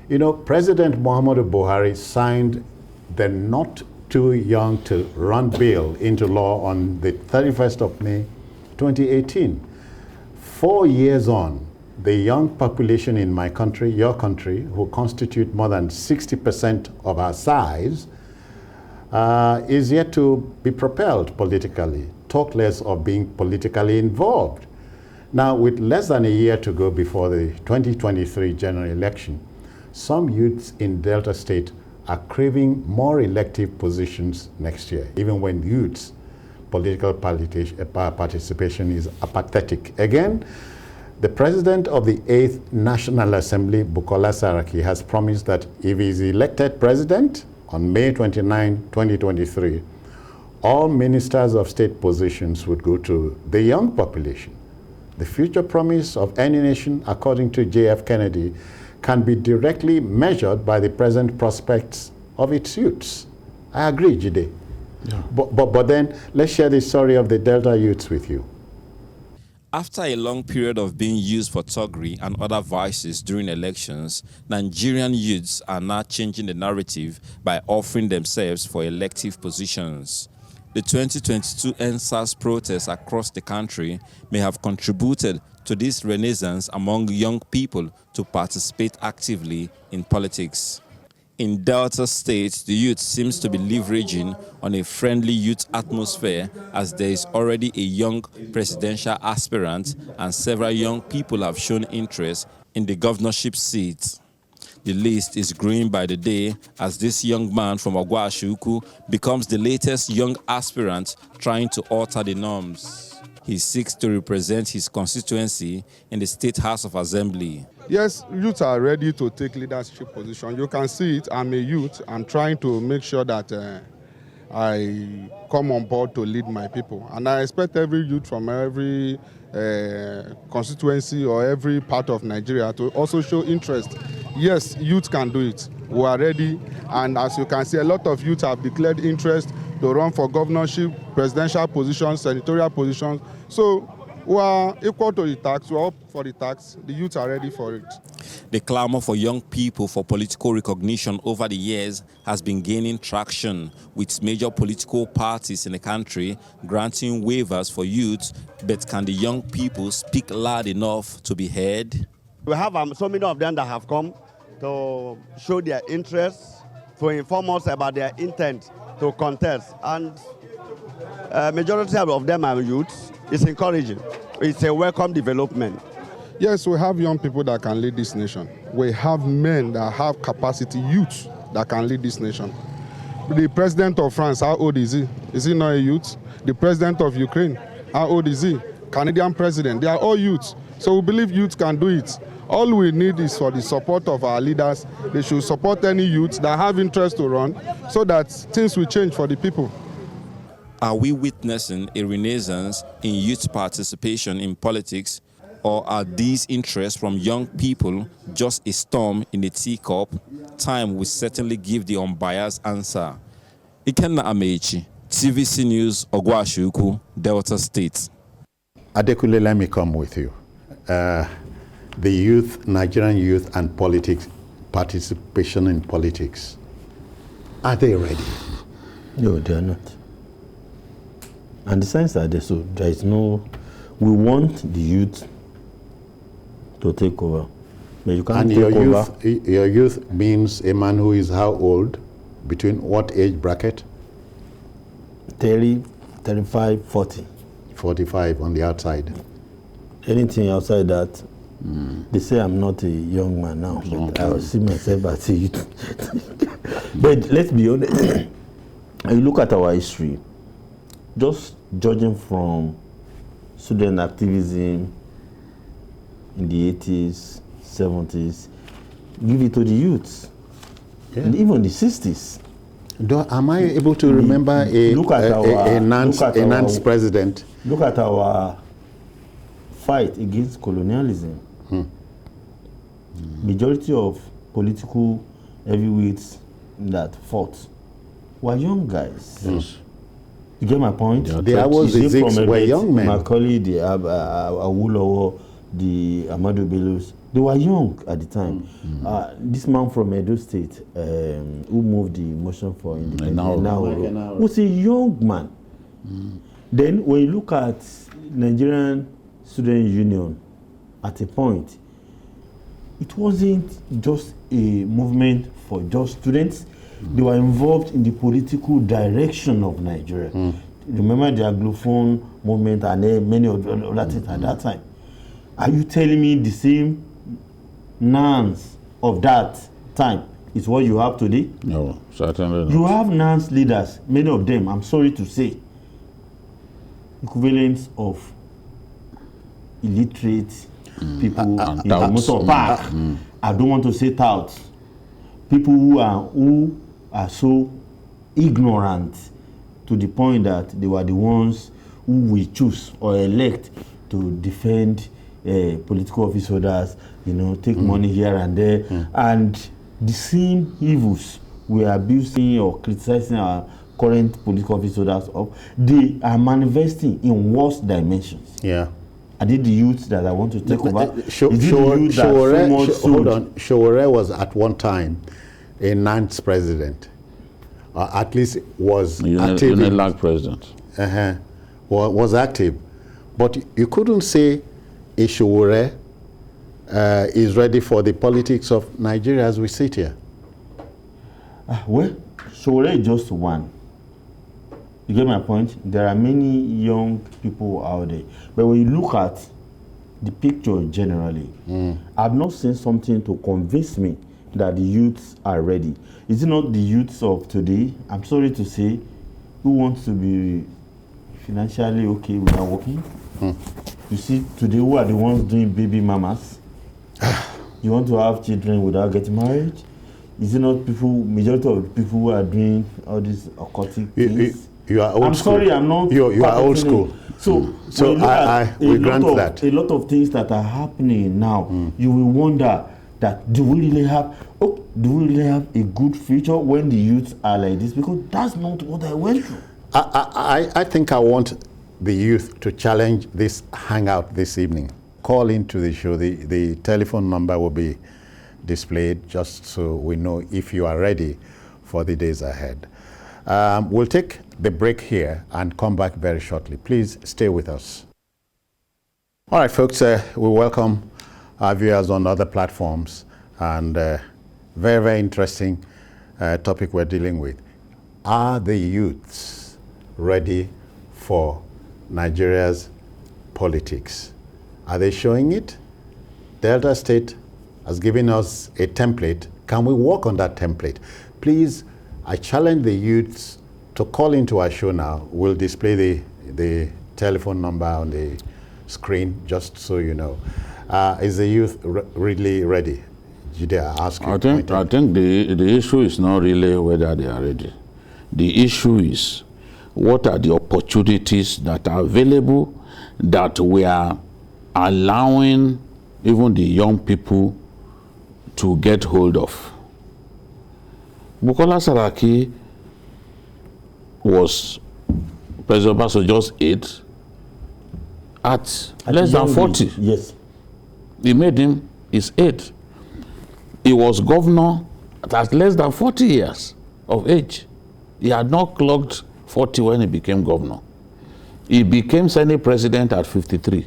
You know, President Muhammadu Buhari signed the Not Too Young to Run bill into law on the 31st of May, 2018. 4 years on, the young population in my country, your country, who constitute more than 60% of our size, is yet to be propelled politically, talk less of being politically involved. Now, with less than a year to go before the 2023 general election, some youths in Delta State are craving more elective positions next year, even when youths' political participation is apathetic. Again, the president of the 8th National Assembly, Bukola Saraki, has promised that if he is elected president on May 29, 2023, all ministers of state positions would go to the young population. The future promise of any nation, according to J.F. Kennedy, can be directly measured by the present prospects of its youths. I agree, Jide. Yeah. But then, let's share the story of the Delta youths with you. After a long period of being used for thuggery and other vices during elections, Nigerian youths are now changing the narrative by offering themselves for elective positions. The 2022 NSAS protests across the country may have contributed to this renaissance among young people to participate actively in politics. In Delta State, the youth seems to be leveraging on a friendly youth atmosphere as there is already a young presidential aspirant and several young people have shown interest in the governorship seat. The list is growing by the day as this young man from Ogwashuku becomes the latest young aspirant trying to alter the norms. He seeks to represent his constituency in the State House of Assembly. Yes, youths are ready to take leadership position. You can see it. I'm a youth. I'm trying to make sure that I come on board to lead my people. And I expect every youth from every constituency or every part of Nigeria to also show interest. Yes, youth can do it. We are ready. And as you can see, a lot of youth have declared interest to run for governorship, presidential positions, senatorial positions. So we are equal to the task. We are up for the task. The youth are ready for it. The clamor for young people for political recognition over the years has been gaining traction, with major political parties in the country granting waivers for youth. But can the young people speak loud enough to be heard? We have so many of them that have come to show their interest, to inform us about their intent to contest. And majority of them are youths. It's encouraging. It's a welcome development. Yes, we have young people that can lead this nation. We have men that have capacity, youth that can lead this nation. The president of France, how old is he? Is he not a youth? The president of Ukraine, how old is he? Canadian president, they are all youths. So we believe youth can do it. All we need is for the support of our leaders. They should support any youth that have interest to run so that things will change for the people. Are we witnessing a renaissance in youth participation in politics, or are these interests from young people just a storm in a teacup? Time will certainly give the unbiased answer. Ikenna Amechi, TVC News, Ogwashuku, Delta State. Adekule, let me come with you. The youth, Nigerian youth and politics, participation in politics, are they ready? No, they are not. And the signs are there, so there is no, we want the youth to take over. But you can't and take over. Your youth means a man who is how old? Between what age bracket? 30, 35, 40. 45 on the outside. Anything outside that, they say I'm not a young man now, but I will see myself as a youth. But let's be honest, when you look at our history, just judging from student activism in the 80s, 70s, give it to the youths, and even the 60s. Am I able to remember a Nance president? Look at our fight against colonialism. Majority of political heavyweights that fought were young guys. Yes. You get my point? There was the Zigs were young men. Macaulay, the Awolowo, the Ahmadu Bellos, They were young at the time. This man from Edo State, who moved the motion for independence, now was a young man. Then when you look at Nigerian Student Union, at a point, it wasn't just a movement for just students. They were involved in the political direction of Nigeria. Remember the Anglophone movement and many other things at that time. Are you telling me the same nouns of that time is what you have today? No, certainly not. You have nouns leaders, many of them, I'm sorry to say, equivalents of illiterate people in the motor park. I don't want to say touts. People who are so ignorant to the point that they were the ones who we choose or elect to defend political office holders, take money here and there, and the same evils we are abusing or criticizing our current political office holders of, they are manifesting in worse dimensions. Yeah. Are they the youth that I want to take over? Showore was at one time a ninth president, at least was active. Unilag president. Was active, but you couldn't say Showore is ready for the politics of Nigeria as we sit here. Well, Showore is just one. You get my point? There are many young people out there. But when you look at the picture generally, I've not seen something to convince me that the youths are ready. Is it not the youths of today, I'm sorry to say, who wants to be financially okay without working? You see, today who are the ones doing baby mamas? You want to have children without getting married? Is it not majority of people who are doing all these occultic things? You are old I'm school. sorry, I'm not. You are old school. So we grant that. A lot of things that are happening now, you will wonder that do we really have a good future when the youths are like this? Because that's not what I went through. I think I want the youth to challenge this hangout this evening. Call into the show. The telephone number will be displayed just so we know if you are ready for the days ahead. We'll take the break here and come back very shortly. Please stay with us. All right, folks, we welcome our viewers on other platforms, and very, very interesting topic we're dealing with. Are the youths ready for Nigeria's politics? Are they showing it? Delta State has given us a template. Can we work on that template? Please, I challenge the youths to call into our show now. We'll display the telephone number on the screen, just so you know. Is the youth really ready? Jide, I ask you. I think the issue is not really whether they are ready. The issue is what are the opportunities that are available that we are allowing even the young people to get hold of. Bukola Saraki was President Obasanjo's aide at less than 40. Yes. He made him his aide. He was governor at less than 40 years of age. He had not clocked 40 when he became governor. He became Senate president at 53.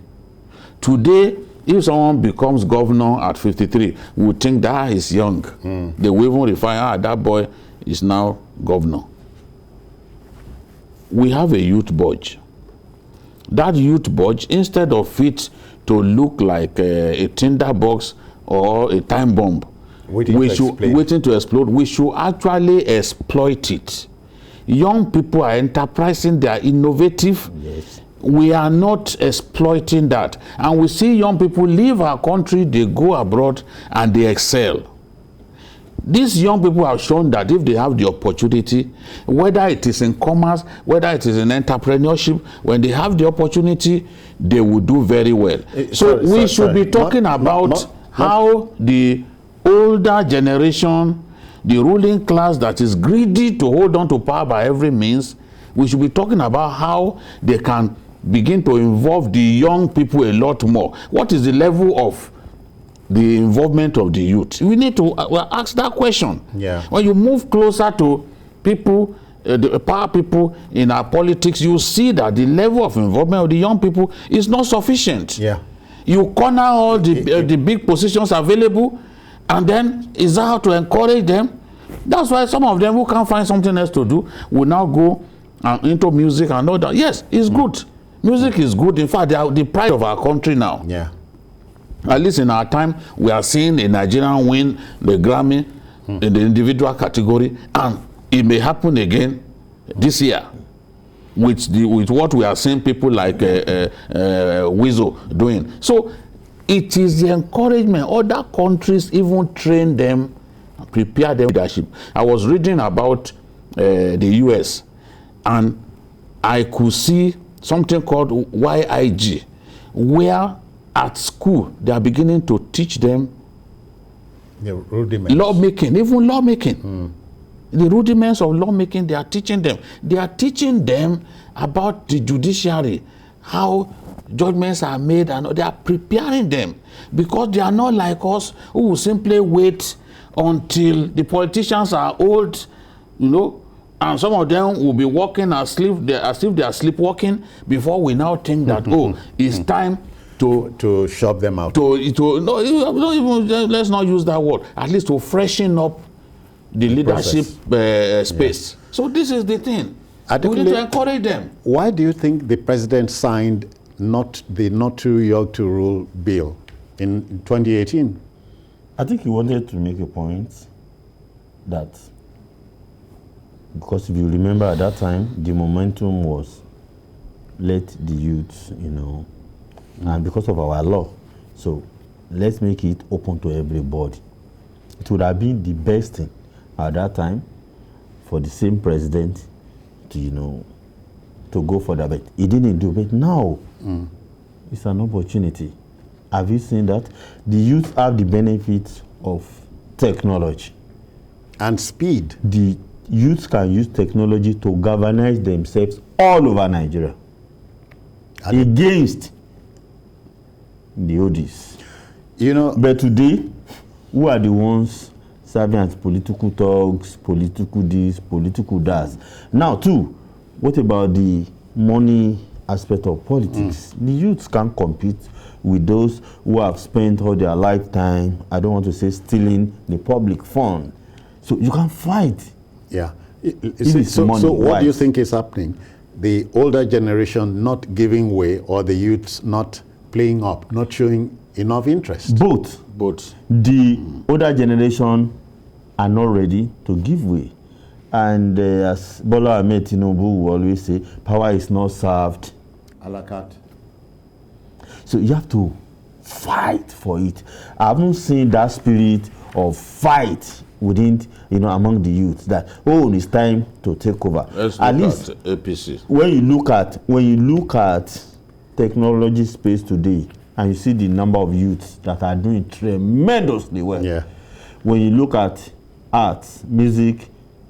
Today, if someone becomes governor at 53, we would think that is young. They will even refine, that boy is now governor. We have a youth budge. That youth budge, instead of it to look like a tinder box or a time bomb, waiting to explode, we should actually exploit it. Young people are enterprising, they are innovative. Yes. We are not exploiting that. And we see young people leave our country, they go abroad and they excel. These young people have shown that if they have the opportunity, whether it is in commerce, whether it is in entrepreneurship, when they have the opportunity, they will do very well. We should be talking about how the older generation, the ruling class that is greedy to hold on to power by every means, we should be talking about how they can begin to involve the young people a lot more. What is the level of the involvement of the youth? We need to ask that question. Yeah. When you move closer to people, the power people in our politics, you see that the level of involvement of the young people is not sufficient. Yeah. You corner all the big positions available, and then is that how to encourage them? That's why some of them who can't find something else to do will now go into music and all that. Yes, it's good. Music is good. In fact, they are the pride of our country now. Yeah. At least in our time, we are seeing a Nigerian win the Grammy in the individual category, and it may happen again this year with what we are seeing people like Weasel doing. So it is the encouragement. Other countries even train them, prepare them leadership. I was reading about the US, and I could see something called YIG, where at school they are beginning to teach them The rudiments. lawmaking, even lawmaking. The rudiments of lawmaking, they are teaching them. They are teaching them about the judiciary, how judgments are made, and they are preparing them, because they are not like us who will simply wait until the politicians are old, you know, and some of them will be walking as if they are sleepwalking before we now think that, oh, it's time to shove them out. no, even, let's not use that word. At least to freshen up the leadership space. Yeah. So this is the thing. We need to encourage them. Why do you think the president signed the not too young to rule bill in 2018? I think he wanted to make a point that, because if you remember at that time, the momentum was let the youth, you know, and because of our law, so let's make it open to everybody. It would have been the best thing at that time for the same president to, you know, to go for that, but he didn't do it. Now it's an opportunity. Have you seen that? The youth have the benefits of technology and speed. The youth can use technology to galvanize themselves all over Nigeria against the oldies. You know, but today, who are the ones serving as political thugs, political this, political that? Now, too, what about the money aspect of politics? The youths can't compete with those who have spent all their lifetime, I don't want to say stealing the public fund. So you can fight. Yeah. So what do you think is happening? The older generation not giving way, or the youths not playing up, not showing enough interest? Both. The older generation are not ready to give way. And as Bola Ahmed Tinubu will always say, power is not served a la carte. So you have to fight for it. I haven't seen that spirit of fight within, you know, among the youth, that, oh, it's time to take over. At least APC. When you look at technology space today, and you see the number of youths that are doing tremendously well. Yeah. When you look at arts, music,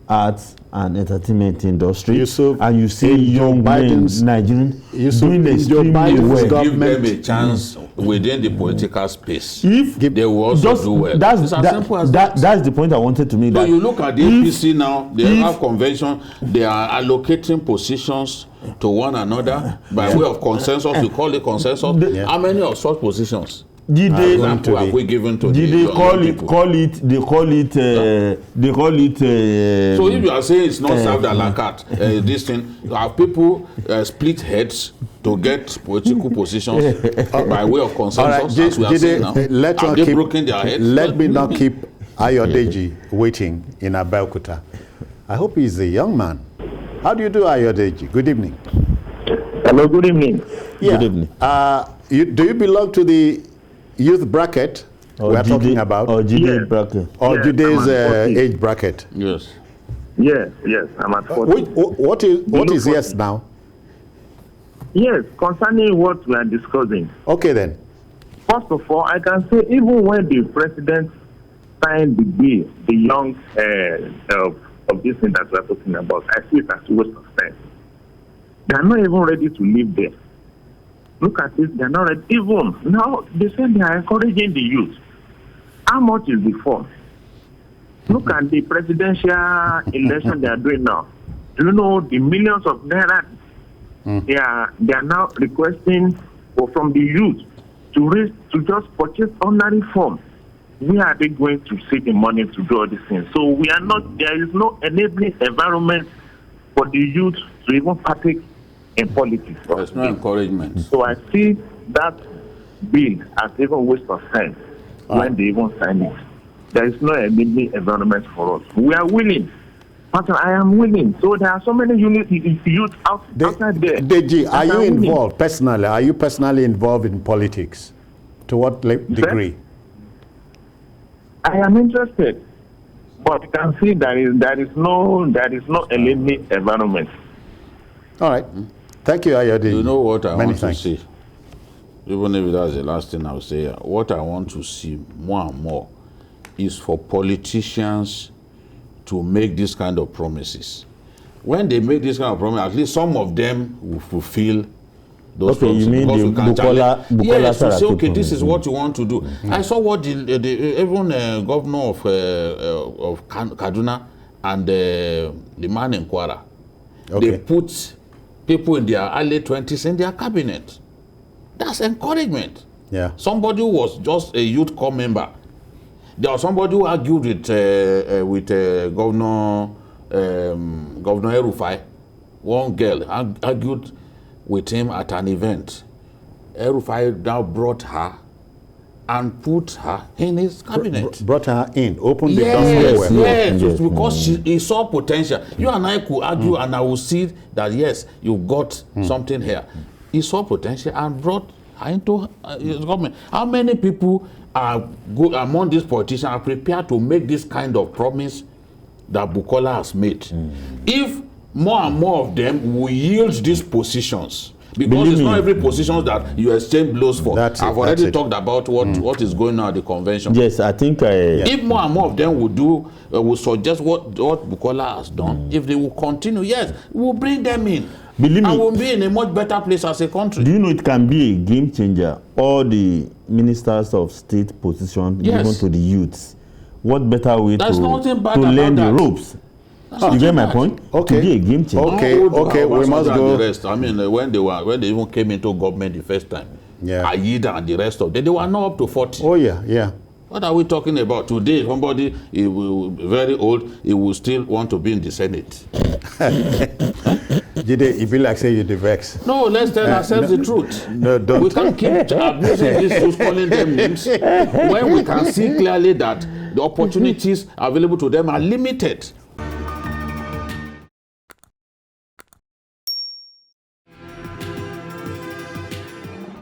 arts and entertainment industry, and you see young men, Nigerian, doing extremely well. Give them a chance within the political space. If they will also do well. That's the point I wanted to make. So you look at the APC now, they have convention, they are allocating positions to one another by way of consensus. You call it consensus. How many of such positions have we given to they call it? So if you are saying it's not served a la carte, this thing, have people split heads to get political positions by way of consensus? As we are saying now, have they broken their heads? Let me not keep Ayodeji waiting in Abeokuta. I hope he's a young man. How do you do, Ayodeji? Good evening. Hello, good evening. Yeah. Good evening. Do you belong to the youth bracket we are talking about? Or Jude's bracket? Or Jude's age bracket? Yes. Yes, I'm at 40. What is yes now? Yes, concerning what we are discussing. Okay then. First of all, I can say even when the president signed the bill, the young of this thing that we are talking about, I see it as a waste of time. They are not even ready to live there. Look at this, they are not ready. Even now, they say they are encouraging the youth. How much is the form? Look at the presidential election they are doing now. Do you know the millions of naira they are now requesting from the youth to just purchase ordinary form? Where are they going to see the money to do all these things? So we are not. There is no enabling environment for the youth to even partake in politics. There's no encouragement. So I see that bill as even waste of time when they even sign it. There is no enabling environment for us. We are willing. But I am willing. So there are so many youth outside there. Deji, are you involved personally? Are you personally involved in politics? To what degree? I am interested, but you can see there is no enabling environment. All right. Thank you, Ayode. You know what I want thanks. to see? Even if that's the last thing I'll say, what I want to see more and more is for politicians to make this kind of promises. When they make this kind of promise, at least some of them will fulfill those promises. You mean the Bukola yes, Saraki to say, okay, this is promise. what you want to do. I saw what even governor of Kaduna and the man in Kwara, they put people in their early 20s in their cabinet. That's encouragement. Yeah. Somebody who was just a youth corps member. There was somebody who argued with Governor El-Rufai. One girl argued with him at an event. El-Rufai now brought her and put her in his cabinet. Brought her in, opened the door. Yes, because he saw potential. You and I could argue and I will see that, yes, you got something here. He saw potential and brought her into his government. How many people are good among these politicians are prepared to make this kind of promise that Bukola has made? If more and more of them will yield these positions, because it's not every position that you exchange blows for. I've already talked about what is going on at the convention. Yes, I think if more and more of them will suggest what Bukola has done, if they will continue, yes, we'll bring them in. Believe me, and we'll be in a much better place as a country. Do you know it can be a game changer? All the ministers of state position given to the youths. What better way to learn the ropes? You get my point? Okay. To be a game changer. Okay, we must go. The rest. I mean, when they even came into government the first time, Aida and the rest of them, they were not up to 40. Oh yeah. What are we talking about today? Somebody very old, he will still want to be in the Senate. Jide, it be like say you the vex. No, let's tell ourselves the truth. No, don't. We can't keep abusing these schools, calling them names, when we can see clearly that the opportunities available to them are limited.